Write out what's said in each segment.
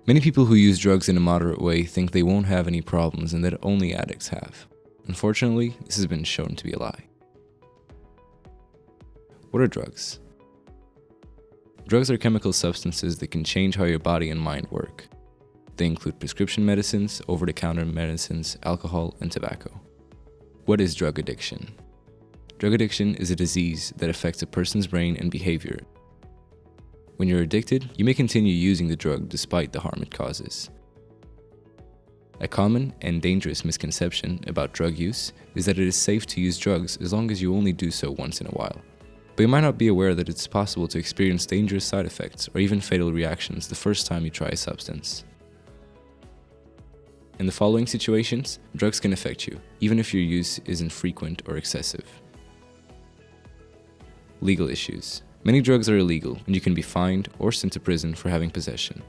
Many people who use drugs in a moderate way think they won't have any problems and that only addicts have. Unfortunately, this has been shown to be a lie. What are drugs? Drugs are chemical substances that can change how your body and mind work. They include prescription medicines, over-the-counter medicines, alcohol, and tobacco. What is drug addiction? Drug addiction is a disease that affects a person's brain and behavior. When you're addicted, you may continue using the drug despite the harm it causes. A common and dangerous misconception about drug use is that it is safe to use drugs as long as you only do so once in a while. But you might not be aware that it's possible to experience dangerous side effects or even fatal reactions the first time you try a substance. In the following situations, drugs can affect you, even if your use isn't frequent or excessive. Legal issues. Many drugs are illegal, and you can be fined or sent to prison for having possession.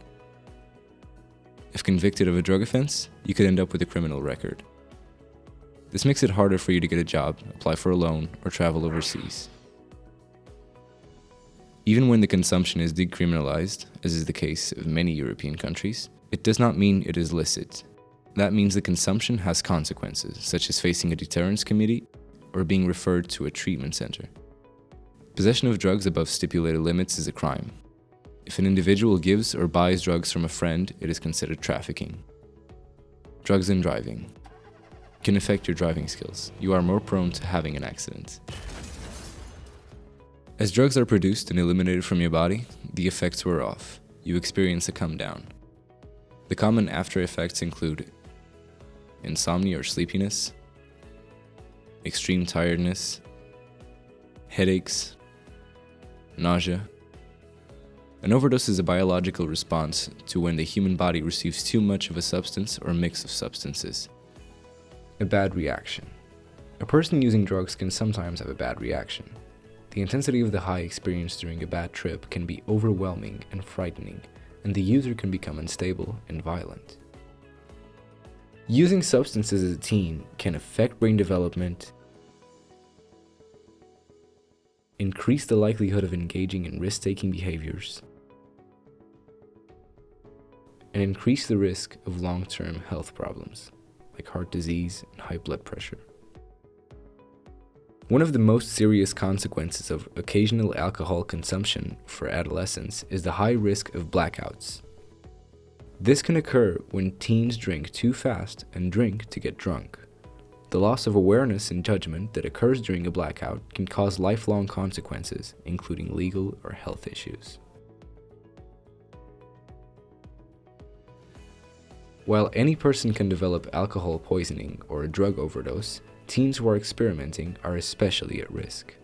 If convicted of a drug offense, you could end up with a criminal record. This makes it harder for you to get a job, apply for a loan, or travel overseas. Even when the consumption is decriminalized, as is the case of many European countries, it does not mean it is licit. That means the consumption has consequences, such as facing a deterrence committee or being referred to a treatment center. Possession of drugs above stipulated limits is a crime. If an individual gives or buys drugs from a friend, it is considered trafficking. Drugs and driving can affect your driving skills. You are more prone to having an accident. As drugs are produced and eliminated from your body, the effects wear off. You experience a come down. The common after effects include insomnia or sleepiness, extreme tiredness, headaches, nausea. An overdose is a biological response to when the human body receives too much of a substance or mix of substances. A bad reaction. A person using drugs can sometimes have a bad reaction. The intensity of the high experienced during a bad trip can be overwhelming and frightening, and the user can become unstable and violent. Using substances as a teen can affect brain development, increase the likelihood of engaging in risk-taking behaviors, and increase the risk of long-term health problems like heart disease and high blood pressure. One of the most serious consequences of occasional alcohol consumption for adolescents is the high risk of blackouts. This can occur when teens drink too fast and drink to get drunk. The loss of awareness and judgment that occurs during a blackout can cause lifelong consequences, including legal or health issues. While any person can develop alcohol poisoning or a drug overdose, teens who are experimenting are especially at risk.